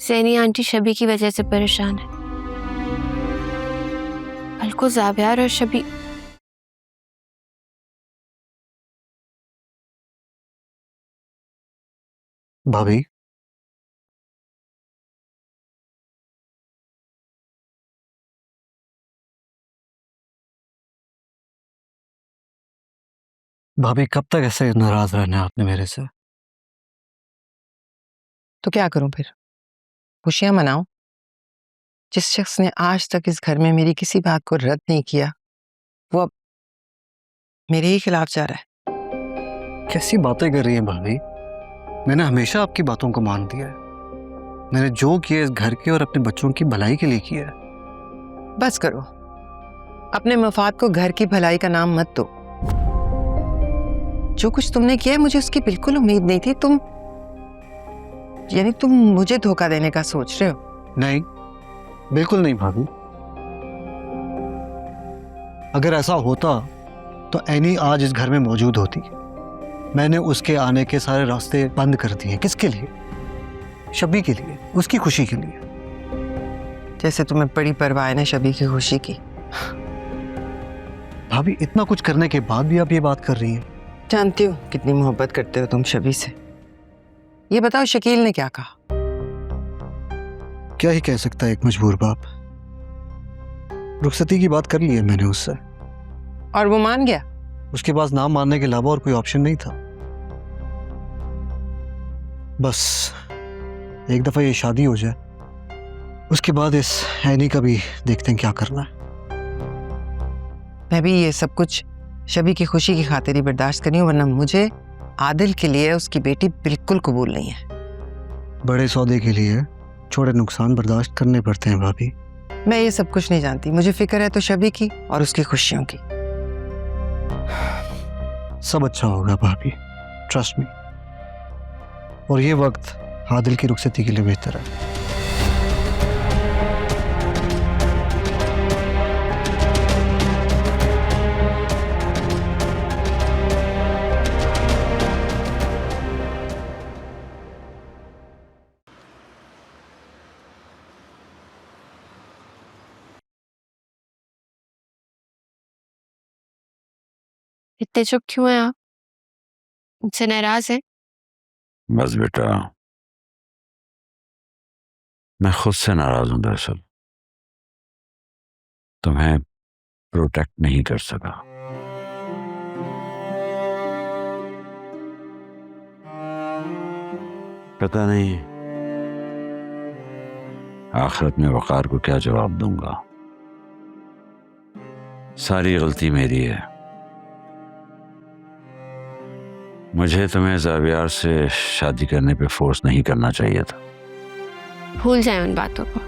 ज़ैनी aunty शबी की वजह से परेशान है। कल को ज़ाबियार और शबी भाभी, भाभी कब तक ऐसे नाराज रहना है आपने मेरे से? तो क्या करूं फिर? खुशियां मनाऊं? जिस शख्स ने आज तक इस घर में मेरी किसी बात को रद्द नहीं किया, वो अब मेरे ही खिलाफ जा रहा है। कैसी बातें कर रही हैं भाभी? मैंने हमेशा आपकी बातों को मान दिया है। मैंने जो किया इस घर के और अपने बच्चों की भलाई के लिए किया है। बस करो, अपने मफाद को घर की भलाई का नाम मत दो। जो कुछ तुमने किया है मुझे उसकी बिल्कुल उम्मीद नहीं थी। तुम मुझे धोखा देने का सोच रहे हो? नहीं, बिल्कुल नहीं भाभी। अगर ऐसा होता तो एनी आज इस घर में मौजूद होती। मैंने उसके आने के सारे रास्ते बंद कर दिए। किसके लिए? शबी के लिए, उसकी खुशी के लिए। जैसे तुम्हें बड़ी परवाह है ना शबी की खुशी की। भाभी, इतना कुछ करने के बाद भी आप ये बात कर रही हैं। जानती हूँ कितनी मोहब्बत करते हो तुम शबी से। ये बताओ शकील ने क्या कहा? क्या ही कह सकता है एक मजबूर बाप। रुखसती की बात कर ली है मैंने उससे। और वो मान गया? उसके पास नाम मानने के अलावा और कोई ऑप्शन नहीं था। बस एक दफा ये शादी हो जाए, उसके बाद इस एनी का भी देखते हैं क्या करना है। मैं भी ये सब कुछ शबी की खुशी की खातिर ही बर्दाश्त करी हूँ, वरना मुझे आदिल के लिए उसकी बेटी बिल्कुल कबूल नहीं है। बड़े सौदे के लिए छोटे नुकसान बर्दाश्त करने पड़ते हैं भाभी। मैं ये सब कुछ नहीं जानती, मुझे फिक्र है तो शबी की और उसकी खुशियों की। सब अच्छा होगा भाभी, ट्रस्ट मी। और ये वक्त आदिल की रुखसती के लिए बेहतर है। इतने चुप क्यों हैं आप? मुझसे नाराज है? बस बेटा, मैं खुद से नाराज हूं। दरअसल तुम्हें प्रोटेक्ट नहीं कर सका। पता नहीं आखिरत में वकार को क्या जवाब दूंगा। सारी गलती मेरी है। मुझे तुम्हें ज़ाबियार से शादी करने पे फोर्स नहीं करना चाहिए था। भूल जाए उन बातों को।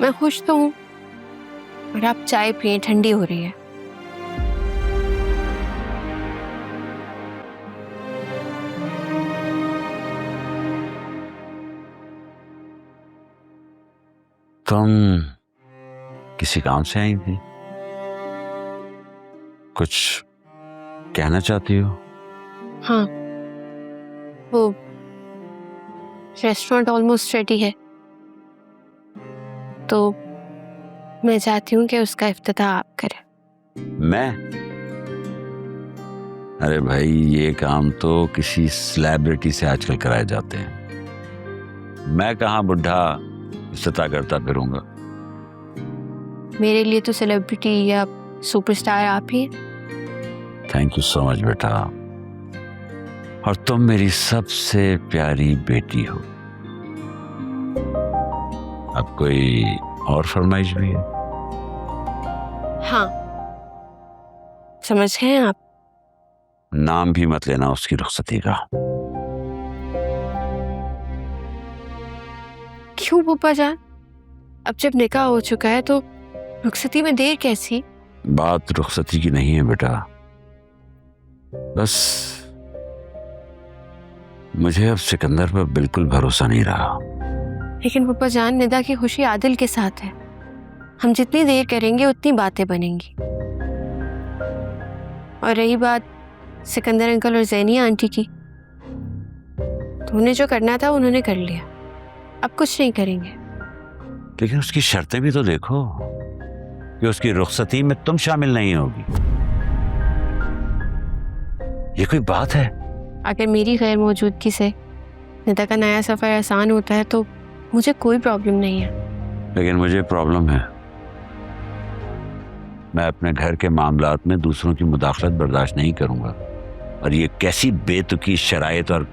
मैं खुश तो हूँ और आप चाय पिए, ठंडी हो रही है। तुम किसी काम से आई थी? कुछ कहना चाहती हो? हाँ, वो रेस्टोरेंट ऑलमोस्ट रेडी है, तो मैं चाहती हूँ कि उसका इफ्तिताह आप करें। मैं? अरे भाई, ये काम तो किसी सेलिब्रिटी से आजकल कराए जाते हैं। मैं कहाँ बुढ़ा इफ्तिताह करता फिरूंगा। मेरे लिए तो सेलिब्रिटी या सुपरस्टार आप ही हैं। थैंक यू सो मच बेटा। और तुम मेरी सबसे प्यारी बेटी हो। अब कोई और फरमाइश भी है? हाँ, समझ गए आप? नाम भी मत लेना उसकी रुखसती का। क्यों पप्पा जान? अब जब निकाह हो चुका है तो रुखसती में देर कैसी? बात रुखसती की नहीं है बेटा। बस मुझे अब सिकंदर पर बिल्कुल भरोसा नहीं रहा। लेकिन पप्पा जान, निदा की खुशी आदिल के साथ है। हम जितनी देर करेंगे उतनी बातें बनेंगी। और रही बात सिकंदर अंकल और ज़ैनिया आंटी की, तो उन्हें जो करना था उन्होंने कर लिया, अब कुछ नहीं करेंगे। लेकिन उसकी शर्तें भी तो देखो कि उसकी रुखसती में तुम शामिल नहीं होगी। ये कोई बात है? अगर मेरी गैर मौजूदगी से निदा का नया सफर आसान होता है तो मुझे कोई प्रॉब्लम नहीं है। लेकिन मुझे प्रॉब्लम है। मैं अपने घर के मामलात में दूसरों की मुदाखलत बर्दाश्त नहीं करूंगा। और ये कैसी बेतुकी शराइत और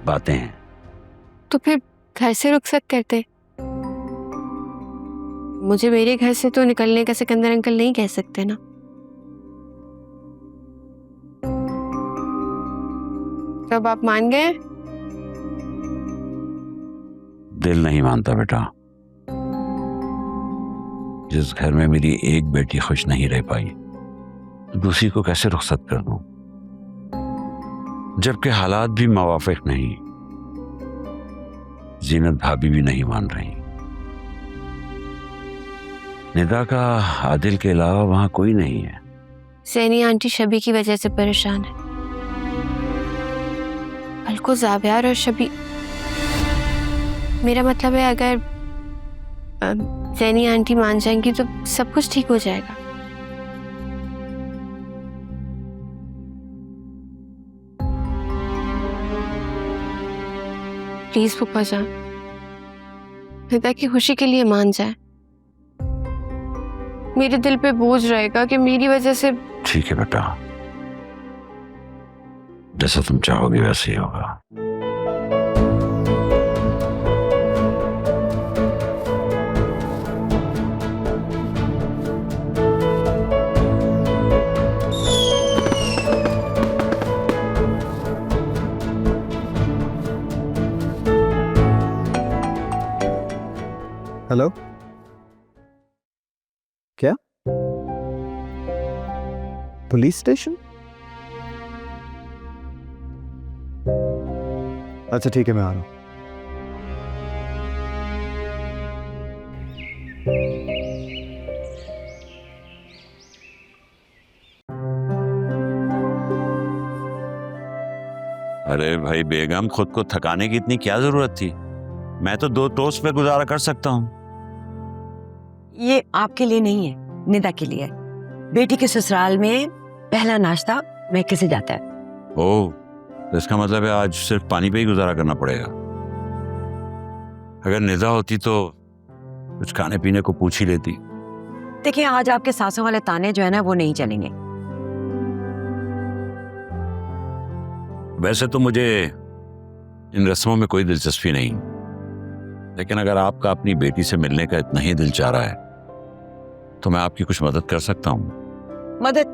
बातें हैं। तो फिर घर से रुखसत करते। मुझे मेरे घर से तो निकलने का सिकंदर अंकल नहीं कह सकते ना। तब आप मान गए? दिल नहीं मानता बेटा। जिस घर में मेरी एक बेटी खुश नहीं रह पाई, तो दूसरी को कैसे रुखसत कर दूं? जबकि हालात भी मुवाफिक नहीं। जीनत भाभी भी नहीं मान रही। निदा का आदिल के अलावा वहां कोई नहीं है। सैनी आंटी शबी की वजह से परेशान है। कल को ज़ाबियार और शबी, मेरा मतलब है अगर सैनी आंटी मान जाएंगी तो सब कुछ ठीक हो जाएगा। प्लीज फूफा जान, निदा की खुशी के लिए मान जाए। मेरे दिल पे बोझ रहेगा कि मेरी वजह से। ठीक है बेटा, जैसा तुम चाहोगे वैसे ही होगा। हेलो, क्या? Police station? अच्छा ठीक है, मैं आ रहा हूँ। अरे भाई बेगम, खुद को थकाने की इतनी क्या जरूरत थी? मैं तो 2 टोस्ट पे गुजारा कर सकता हूँ। ये आपके लिए नहीं है, निदा के लिए। बेटी के ससुराल में पहला नाश्ता मैके से जाता है। ओह, तो इसका मतलब है आज सिर्फ पानी पे ही गुजारा करना पड़ेगा। अगर निदा होती तो कुछ खाने पीने को पूछ ही लेती। देखिए, आज आपके सासों वाले ताने जो है ना वो नहीं चलेंगे। वैसे तो मुझे इन रस्मों में कोई दिलचस्पी नहीं, लेकिन अगर आपका अपनी बेटी से मिलने का इतना ही दिल चाह रहा है तो मैं आपकी कुछ मदद कर सकता हूँ। मदद?